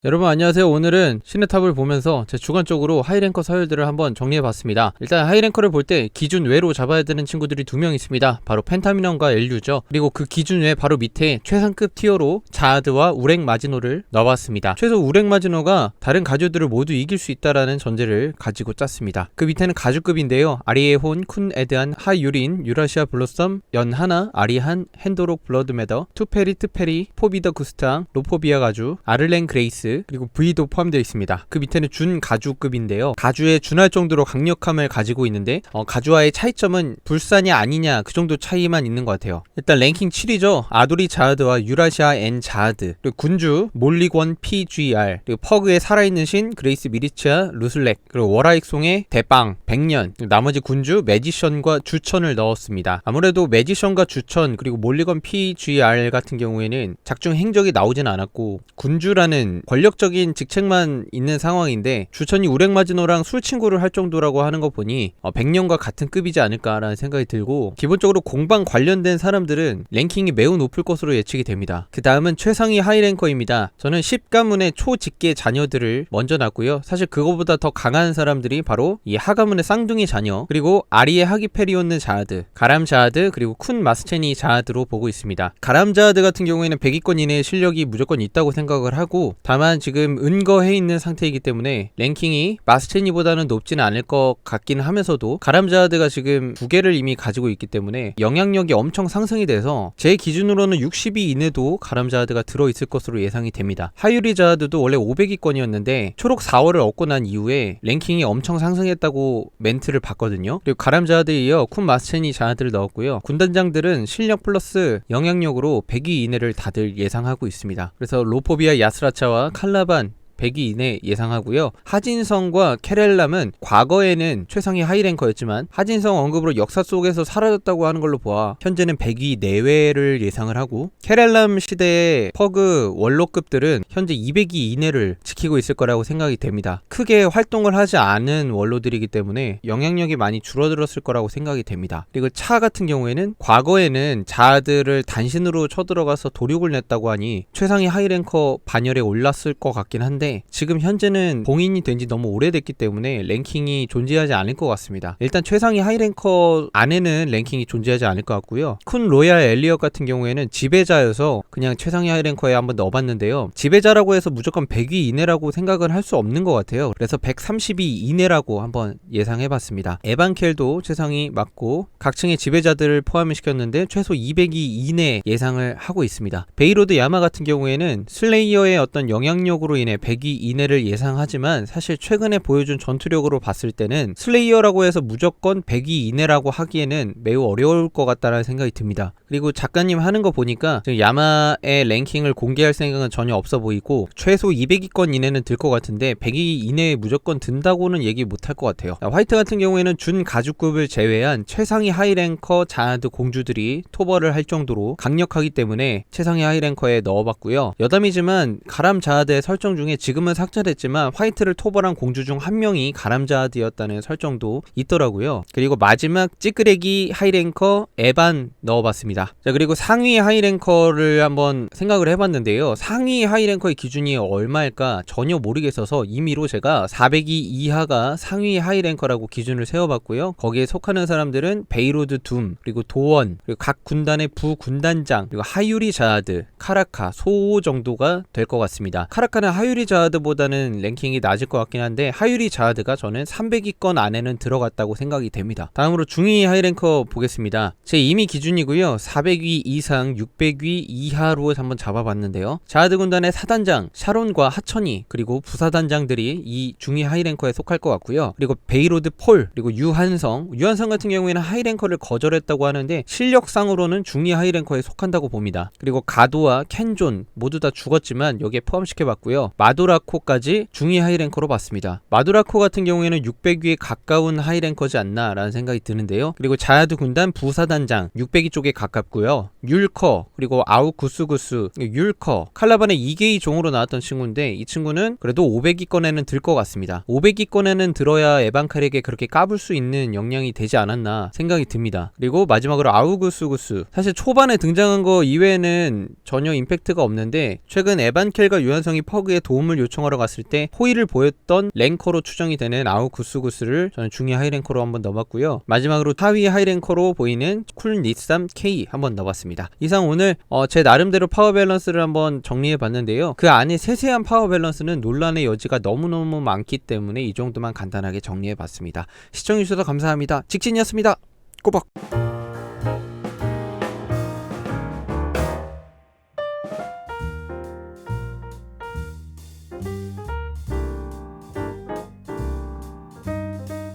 여러분 안녕하세요. 오늘은 시네탑을 보면서 제 주관적으로 하이랭커 서열들을 한번 정리해봤습니다. 일단 하이랭커를 볼 때 기준 외로 잡아야 되는 친구들이 두 명 있습니다. 바로 펜타미넌과 엘류죠. 그리고 그 기준 외 바로 밑에 최상급 티어로 자아드와 우렉 마지노를 넣어봤습니다. 최소 우렉 마지노가 다른 가주들을 모두 이길 수 있다라는 전제를 가지고 짰습니다. 그 밑에는 가주급인데요. 아리에혼, 쿤 에드한, 하유린, 유라시아 블로썸, 연하나, 아리한, 핸도록 블러드매더, 투페리, 트페리, 포비더 구스탕, 로포비아 가주, 아를렌 그레이스, 그리고 V도 포함되어 있습니다. 그 밑에는 준 가주급인데요. 가주에 준할 정도로 강력함을 가지고 있는데 가주와의 차이점은 불사냐 아니냐 그 정도 차이만 있는 것 같아요. 일단 랭킹 7위죠. 아도리 자하드와 유라시아 N 자하드, 그리고 군주 몰리권 PGR, 그리고 퍼그의 살아있는 신 그레이스 미리치아 루슬렉, 그리고 워라익송의 대빵 백년, 나머지 군주 매지션과 주천을 넣었습니다. 아무래도 매지션과 주천 그리고 몰리건 PGR 같은 경우에는 작중 행적이 나오진 않았고 군주라는 권력적인 직책만 있는 상황인데 주천이 우렉마지노랑 술친구를 할 정도라고 하는 거 보니 100년과 같은 급이지 않을까라는 생각이 들고, 기본적으로 공방 관련된 사람들은 랭킹이 매우 높을 것으로 예측이 됩니다. 그 다음은 최상위 하이랭커입니다. 저는 10가문의 초직계 자녀들을 먼저 놨고요. 사실 그거보다 더 강한 사람들이 바로 이 하가문의 쌍둥이 자녀, 그리고 아리의 하기페리온느 자하드, 가람 자하드, 그리고 쿤 마스체니 자하드로 보고 있습니다. 가람 자하드 같은 경우에는 100위권 이내의 실력이 무조건 있다고 생각을 하고, 다만 지금 은거해 있는 상태이기 때문에 랭킹이 마스체니보다는 높지는 않을 것 같긴 하면서도 가람자하드가 지금 2개를 이미 가지고 있기 때문에 영향력이 엄청 상승이 돼서 제 기준으로는 60위 이내도 가람자하드가 들어있을 것으로 예상이 됩니다. 하유리 자하드도 원래 500위권이었는데 초록 4월을 얻고 난 이후에 랭킹이 엄청 상승했다고 멘트를 봤거든요. 그리고 가람자하드에 이어 쿤 마스체니 자하드를 넣었고요. 군단장들은 실력 플러스 영향력으로 100위 이내를 다들 예상하고 있습니다. 그래서 로포비아 야스라차와 칼라반 100위 이내 예상하고요. 하진성과 케렐람은 과거에는 최상위 하이랭커였지만 하진성 언급으로 역사 속에서 사라졌다고 하는 걸로 보아 현재는 100위 내외를 예상을 하고, 케렐람 시대의 퍼그 원로급들은 현재 200위 이내를 지키고 있을 거라고 생각이 됩니다. 크게 활동을 하지 않은 원로들이기 때문에 영향력이 많이 줄어들었을 거라고 생각이 됩니다. 그리고 차 같은 경우에는 과거에는 자아들을 단신으로 쳐들어가서 도륙을 냈다고 하니 최상위 하이랭커 반열에 올랐을 것 같긴 한데, 지금 현재는 봉인이 된 지 너무 오래됐기 때문에 랭킹이 존재하지 않을 것 같습니다. 일단 최상위 하이랭커 안에는 랭킹이 존재하지 않을 것 같고요. 쿤 로얄 엘리엇 같은 경우에는 지배자여서 그냥 최상위 하이랭커에 한번 넣어봤는데요. 지배자라고 해서 무조건 100위 이내라고 생각은 할 수 없는 것 같아요. 그래서 130위 이내라고 한번 예상해봤습니다. 에반켈도 최상위 맞고 각층의 지배자들을 포함을 시켰는데 최소 200위 이내 예상을 하고 있습니다. 베이로드 야마 같은 경우에는 슬레이어의 어떤 영향력으로 인해 100위 이내를 예상하지만 사실 최근에 보여준 전투력으로 봤을 때는 슬레이어라고 해서 무조건 100위 이내라고 하기에는 매우 어려울 것 같다는 생각이 듭니다. 그리고 작가님 하는 거 보니까 지금 야마의 랭킹을 공개할 생각은 전혀 없어 보이고 최소 200위권 이내는 들 것 같은데 100위 이내에 무조건 든다고는 얘기 못할 것 같아요. 화이트 같은 경우에는 준 가주급을 제외한 최상위 하이랭커 자하드 공주들이 토벌을 할 정도로 강력하기 때문에 최상위 하이랭커에 넣어봤고요. 여담이지만 가람 자하드의 설정 중에 지금은 삭제됐지만 화이트를 토벌한 공주 중 한 명이 가람자하드였다는 설정도 있더라고요. 그리고 마지막 찌끄레기 하이랭커 에반 넣어봤습니다. 자, 그리고 상위 하이랭커를 한번 생각을 해봤는데요. 상위 하이랭커의 기준이 얼마일까 전혀 모르겠어서 임의로 제가 400위 이하가 상위 하이랭커라고 기준을 세워봤고요. 거기에 속하는 사람들은 베이로드 둠, 그리고 도원, 그리고 각 군단의 부군단장, 그리고 하유리 자하드, 카라카, 소호 정도가 될 것 같습니다. 카라카는 하유리 자하드보다는 랭킹이 낮을 것 같긴 한데 하유리 자하드가 저는 300위권 안에는 들어갔다고 생각이 됩니다. 다음으로 중위 하이랭커 보겠습니다. 제 임의 기준이고요. 400위 이상 600위 이하로 한번 잡아봤는데요. 자하드 군단의 사단장 샤론과 하천이, 그리고 부사단장들이 이 중위 하이랭커에 속할 것 같고요. 그리고 베이로드 폴, 그리고 유한성 같은 경우에는 하이랭커를 거절했다고 하는데 실력상으로는 중위 하이랭커에 속한다고 봅니다. 그리고 가도와 켄존 모두 다 죽었지만 여기에 포함시켜봤고요. 마도라코까지 중위 하이랭커로 봤습니다. 마도라코 같은 경우에는 600위에 가까운 하이랭커지 않나 라는 생각이 드는데요. 그리고 자야드 군단 부사단장 600위 쪽에 가깝고요. 율커, 그리고 아우구스구스, 율커, 칼라반의 2개의 종으로 나왔던 친구인데 이 친구는 그래도 500위권에는 들 것 같습니다. 500위권에는 들어야 에반칼에게 그렇게 까불 수 있는 역량이 되지 않았나 생각이 듭니다. 그리고 마지막으로 아우구스구스, 사실 초반에 등장한 거 이외에는 전혀 임팩트가 없는데 최근 에반켈과 유한성이 퍼그에 도움을 도움을 요청하러 갔을 때 호의를 보였던 랭커로 추정이 되는 아우구스구스를 저는 중위 하이랭커로 한번 넣어봤고요. 마지막으로 하위 하이랭커로 보이는 쿨 니쌈 K 한번 넣어봤습니다. 이상 오늘 제 나름대로 파워 밸런스를 한번 정리해봤는데요. 그 안에 세세한 파워 밸런스는 논란의 여지가 너무너무 많기 때문에 이 정도만 간단하게 정리해봤습니다. 시청해주셔서 감사합니다. 직진이었습니다. 꼬박.